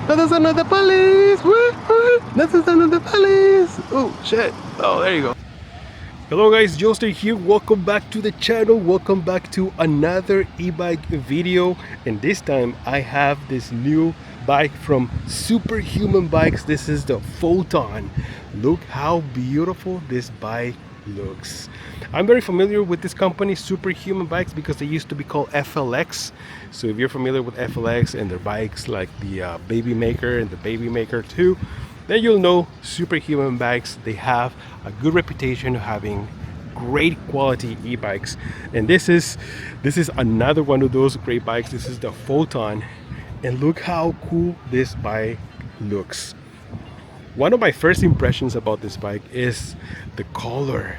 That's the sound of the police! Woo! That's the sound of the police! Oh shit! Oh, there you go. Hello guys, Joester here. Welcome back to the channel. Welcome back to another e-bike video. And this time I have this new bike from Superhuman bikes. This is the Photon. Look how beautiful this bike looks. I'm very familiar with this company, Superhuman bikes, because they used to be called FLX. So if you're familiar with FLX and their bikes like the Baby Maker and the Baby Maker 2, then you'll know Superhuman bikes. They have a good reputation of having great quality e-bikes, and this is another one of those great bikes. This is the Photon, and look how cool this bike looks. One of my first impressions about this bike is the color.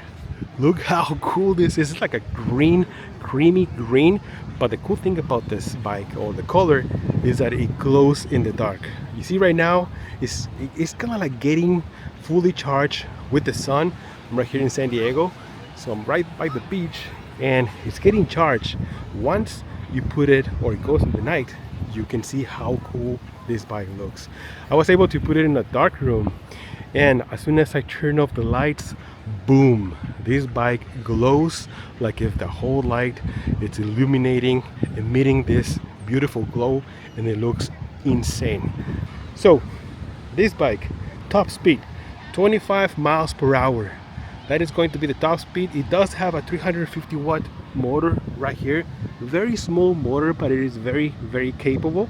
Look how cool this is. It's like a green, creamy green, but the cool thing about this bike, or the color, is that it glows in the dark. You see right now, it's kind of like getting fully charged with the sun. I'm right here in San Diego, so I'm right by the beach, and it's getting charged. Once you put it, or it goes in the night, you can see how cool this bike looks. I was able to put it in a dark room, and as soon as I turn off the lights, boom, this bike glows like if the whole light it's illuminating, emitting this beautiful glow, and it looks insane. So this bike, top speed 25 miles per hour. That is going to be the top speed. It does have a 350 watt motor right here. Very small motor, but it is very, very capable.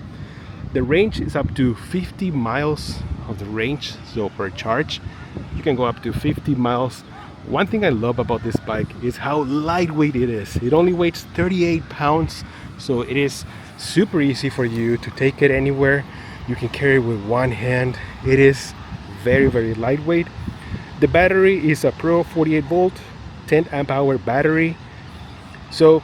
The range is up to 50 miles of the range, so per charge you can go up to 50 miles. One thing I love about this bike is how lightweight it is. It only weighs 38 pounds, so it is super easy for you to take it anywhere. You can carry it with one hand. It is very, very lightweight. The battery is a Pro 48 volt 10 amp hour battery, so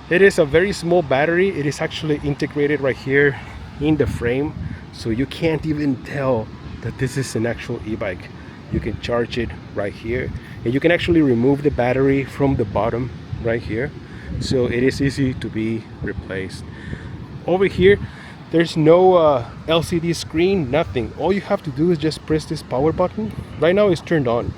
it is a very small battery. It is actually integrated right here in the frame, so you can't even tell that this is an actual e-bike. You can charge it right here, and you can actually remove the battery from the bottom right here, so it is easy to be replaced. Over here there's no LCD screen, nothing. All you have to do is just press this power button. Right now it's turned on,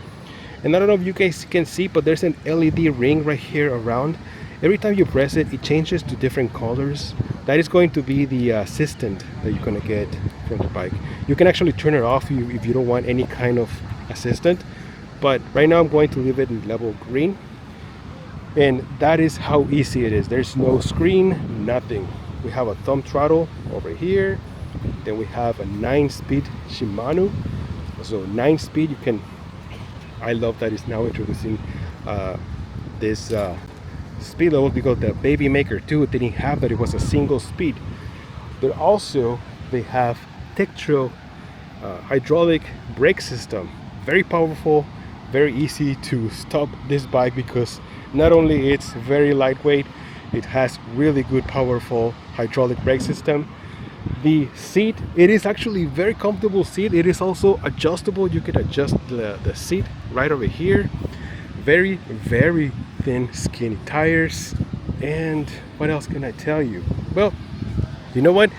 and I don't know if you guys can see, but there's an LED ring right here around. Every time you press it, it changes to different colors. That is going to be the assistant that you're going to get from the bike. You can actually turn it off if you don't want any kind of assistant, but right now I'm going to leave it in level green, and that is how easy it is. There's no screen, nothing. We have a thumb throttle over here, then we have a 9-speed Shimano, so 9-speed. You can, I love that it's now introducing this speed level, because the Baby Maker 2 didn't have that. It was a single speed. But also they have Tektro hydraulic brake system. Very powerful, very easy to stop this bike, because not only it's very lightweight, it has really good powerful hydraulic brake system. The seat, it is actually very comfortable seat. It is also adjustable. You can adjust the seat right over here. Very, very thin skinny tires. And what else can I tell you? Well, you know what,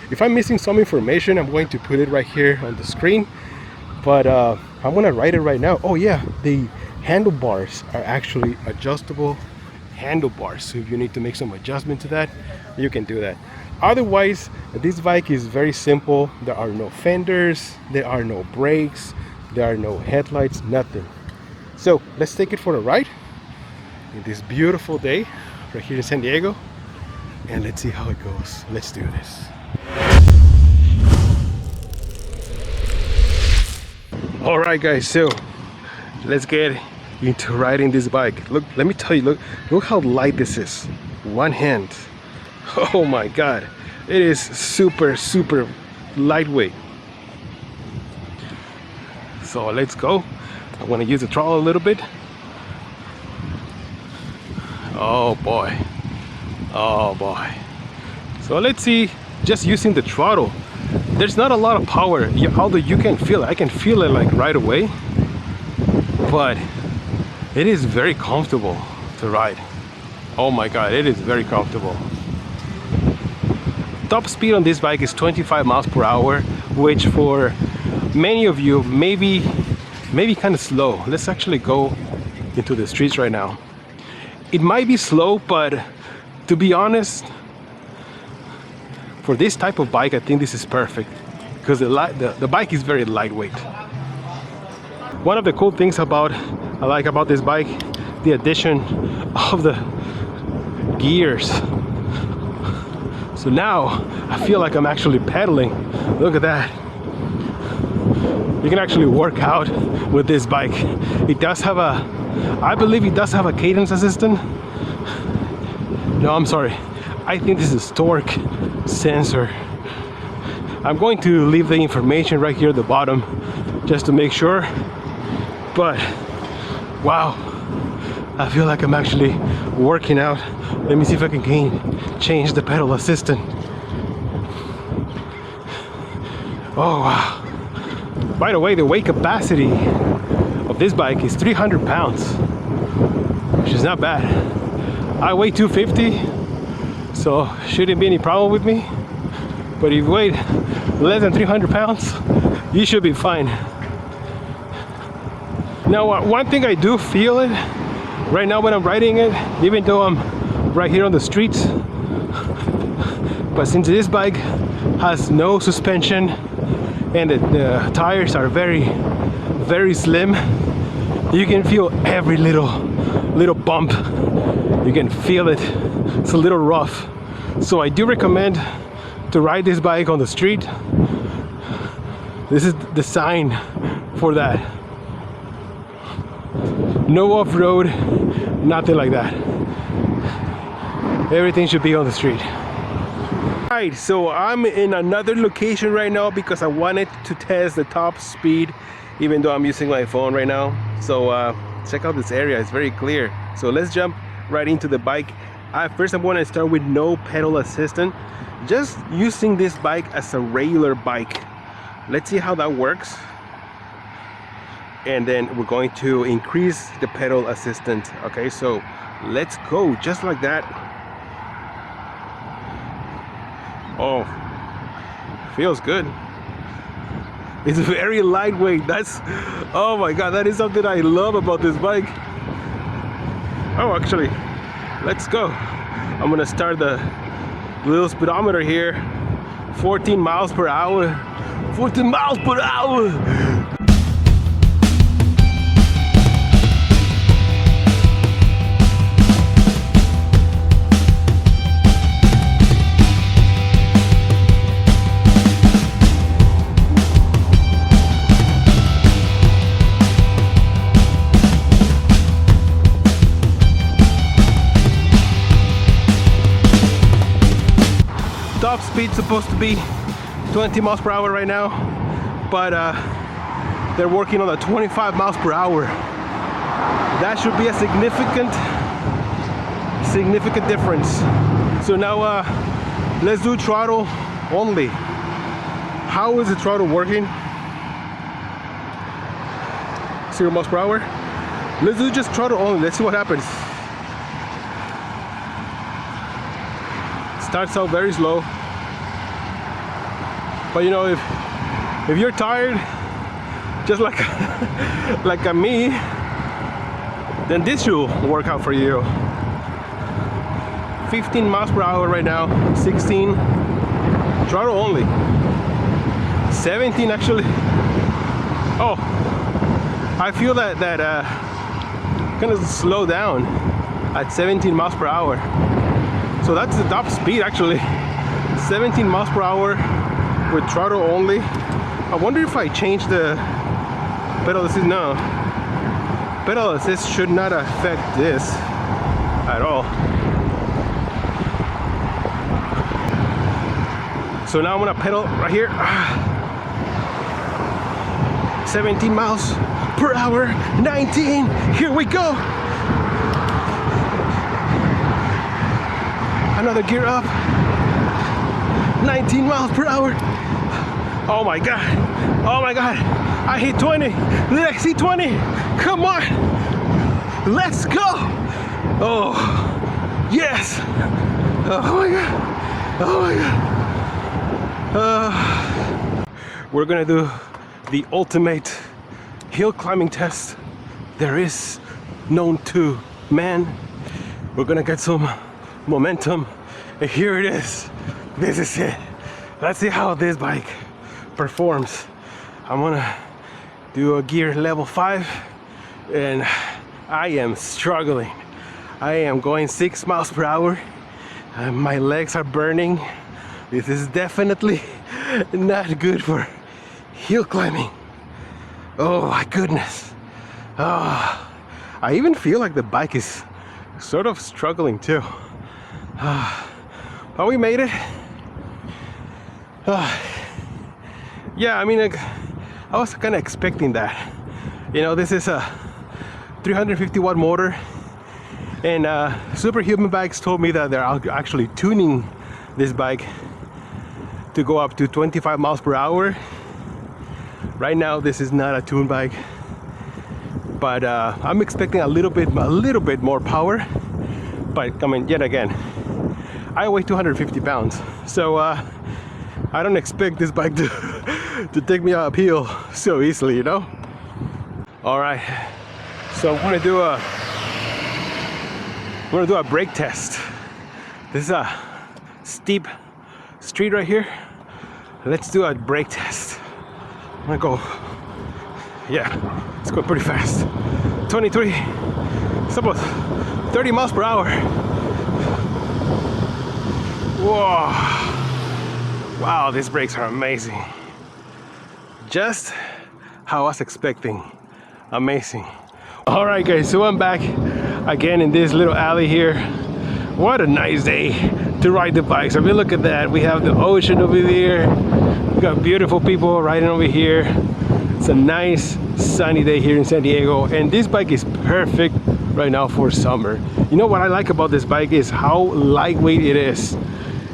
if I'm missing some information, I'm going to put it right here on the screen, but I'm gonna write it right now. Oh yeah, the handlebars are actually adjustable handlebars, so if you need to make some adjustment to that, you can do that. Otherwise, this bike is very simple. There are no fenders, there are no brakes, there are no headlights, nothing. So let's take it for a ride in this beautiful day right here in San Diego, and let's see how it goes. Let's do this. All right guys, so let's get into riding this bike. Look, let me tell you, look how light this is. One hand. Oh my god, it is super, super lightweight. So let's go. I want to use the throttle a little bit. Oh boy, oh boy. So let's see, just using the throttle, there's not a lot of power, although you can feel it. I can feel it like right away, but it is very comfortable to ride. Oh my god, it is very comfortable. Top speed on this bike is 25 miles per hour. which for many of you maybe kind of slow. Let's actually go into the streets right now. It might be slow, but to be honest, for this type of bike, I think this is perfect because the bike is very lightweight. One of the cool things I like about this bike, the addition of the gears. So now I feel like I'm actually pedaling. Look at that. You can actually work out with this bike. It does have I believe it does have a cadence assistant. No, I'm sorry. I think this is torque sensor. I'm going to leave the information right here at the bottom just to make sure. But wow, I feel like I'm actually working out. Let me see if I can change the pedal assistant. Oh wow. By the way, the weight capacity of this bike is 300 pounds, which is not bad. I weigh 250, so shouldn't be any problem with me. But if you weigh less than 300 pounds, you should be fine. Now, one thing I do feel it right now when I'm riding it, even though I'm right here on the streets, but since this bike has no suspension and the tires are very slim, you can feel every little bump. You can feel it. It's a little rough. So I do recommend to ride this bike on the street. This is designed for that. No off-road, nothing like that. Everything should be on the street. Alright, so I'm in another location right now because I wanted to test the top speed, even though I'm using my phone right now. So check out this area, it's very clear. So let's jump right into the bike. First I'm going to start with no pedal assistant, just using this bike as a regular bike. Let's see how that works. And then we're going to increase the pedal assistant. Okay, so let's go just like that. Oh, feels good. It's very lightweight. Oh my god, that is something I love about this bike. Oh, actually, let's go. I'm gonna start the little speedometer here. 14 miles per hour. 14 miles per hour. Top speed supposed to be 20 miles per hour right now, but they're working on the 25 miles per hour. That should be a significant difference. So now let's do throttle only. How is the throttle working? 0 miles per hour. Let's do just throttle only. Let's see what happens. Starts out very slow, but you know, if you're tired, just like like me, then this should work out for you. 15 miles per hour right now, 16 throttle only, 17 actually. Oh, I feel that kind of slow down at 17 miles per hour. So that's the top speed actually, 17 miles per hour with throttle only. I wonder if I change the pedal assist. No, pedal assist should not affect this at all. So now I'm gonna pedal right here. 17 miles per hour, 19, here we go. Another gear up, 19 miles per hour. Oh my god, I hit 20. Did I see 20? Come on, let's go. Oh yes, oh my god, oh my god. we're gonna do the ultimate hill climbing test there is known to man. We're gonna get some momentum, and here it is. This is it. Let's see how this bike performs. I'm gonna do a gear level 5, and I am struggling. I am going 6 miles per hour. My legs are burning. This is definitely not good for hill climbing. Oh my goodness. Oh, I even feel like the bike is sort of struggling too. But we made it. Yeah, I mean, like, I was kind of expecting that. You know, this is a 350 watt motor, and Superhuman bikes told me that they're actually tuning this bike to go up to 25 miles per hour. Right now, this is not a tuned bike, but I'm expecting a little bit more power. But I mean, yet again, I weigh 250 pounds, so I don't expect this bike to take me uphill so easily, you know. All right, so I'm gonna do a brake test. This is a steep street right here. Let's do a brake test. I'm gonna go, yeah, it's going pretty fast. 23, it's about 30 miles per hour. Whoa, wow, these brakes are amazing. Just how I was expecting. Amazing. All right guys, so I'm back again in this little alley here. What a nice day to ride the bikes. I mean, look at that. We have the ocean over there. We got beautiful people riding over here. It's a nice sunny day here in San Diego, and this bike is perfect right now for summer. You know what I like about this bike is how lightweight it is.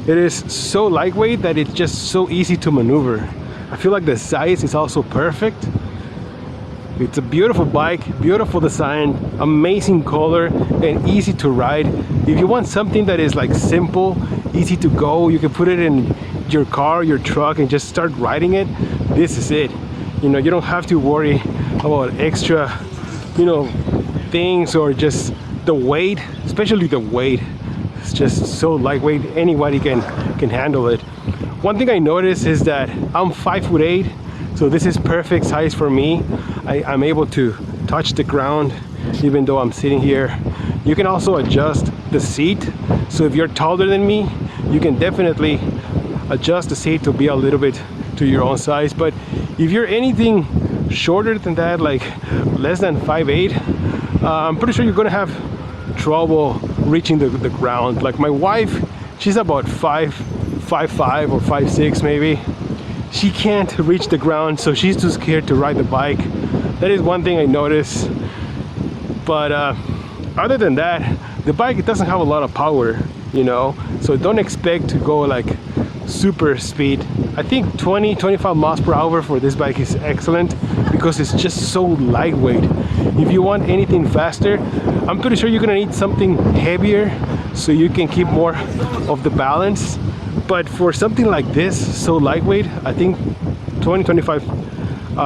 It is so lightweight that it's just so easy to maneuver. I feel like the size is also perfect. It's a beautiful bike, beautiful design, amazing color, and easy to ride. If you want something that is like simple, easy to go, you can put it in your car, your truck, and just start riding it. This is it. You know, you don't have to worry about extra, you know, things, or just the weight, especially the weight. It's just so lightweight, anybody can handle it. One thing I noticed is that I'm 5'8", so this is perfect size for me. I'm able to touch the ground even though I'm sitting here. You can also adjust the seat, so if you're taller than me, you can definitely adjust the seat to be a little bit to your own size. But if you're anything shorter than that, like less than 5'8", I'm pretty sure you're gonna have trouble reaching the ground. Like my wife, she's about 5'5" or 5'6" maybe. She can't reach the ground, so she's too scared to ride the bike. That is one thing I noticed. But other than that, the bike, it doesn't have a lot of power, you know, so don't expect to go like super speed. I think 20-25 miles per hour for this bike is excellent because it's just so lightweight. If you want anything faster, I'm pretty sure you're gonna need something heavier so you can keep more of the balance. But for something like this, so lightweight, I think 20-25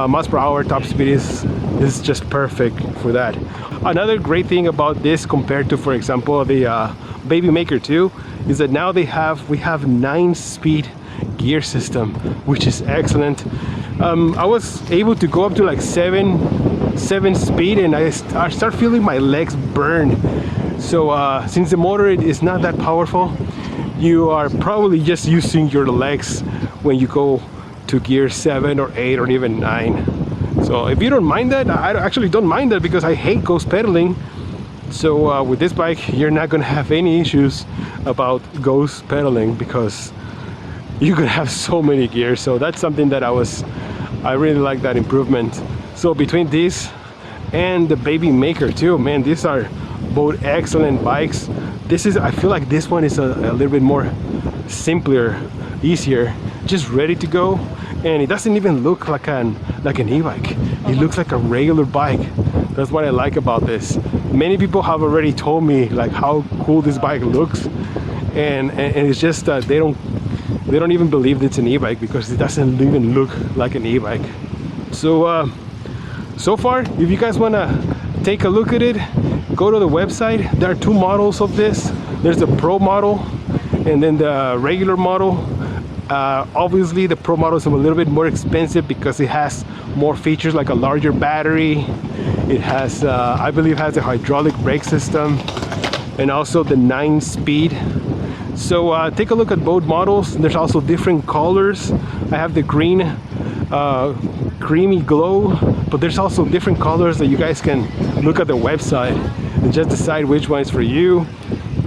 miles per hour top speed is just perfect for that. Another great thing about this compared to, for example, the Baby Maker 2 is that now we have 9-speed gear system, which is excellent. I was able to go up to like 7 speed, and I start feeling my legs burn. So since the motor is not that powerful, you are probably just using your legs when you go to gear 7 or 8 or even 9. So if you don't mind that, I actually don't mind that because I hate ghost pedaling. So with this bike, you're not gonna have any issues about ghost pedaling because you can have so many gears. So that's something that I really like that improvement. So between this and the Baby Maker 2, man, these are both excellent bikes. I feel like this one is a little bit more simpler, easier, just ready to go, and it doesn't even look like an e-bike. It looks like a regular bike. That's what I like about this. Many people have already told me like how cool this bike looks, and it's just that they don't they don't even believe it's an e-bike because it doesn't even look like an e-bike. So so far, if you guys want to take a look at it, go to the website. There are two models of this. There's the Pro model and then the regular model. Obviously the Pro model is a little bit more expensive because it has more features like a larger battery. It has I believe has a hydraulic brake system and also the 9-speed. So take a look at both models. There's also different colors. I have the green creamy glow, but there's also different colors that you guys can look at the website and just decide which one is for you.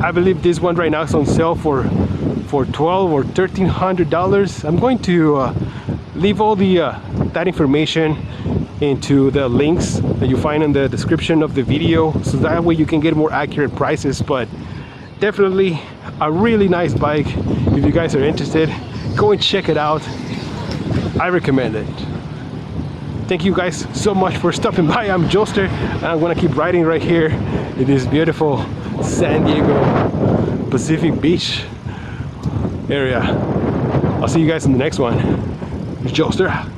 I believe this one right now is on sale for $1,200 or $1,300. I'm going to leave all the that information into the links that you find in the description of the video, so that way you can get more accurate prices. But definitely a really nice bike. If you guys are interested, go and check it out. I recommend it. Thank you guys so much for stopping by. I'm Joester, and I'm gonna keep riding right here in this beautiful San Diego Pacific Beach area. I'll see you guys in the next one. Joester.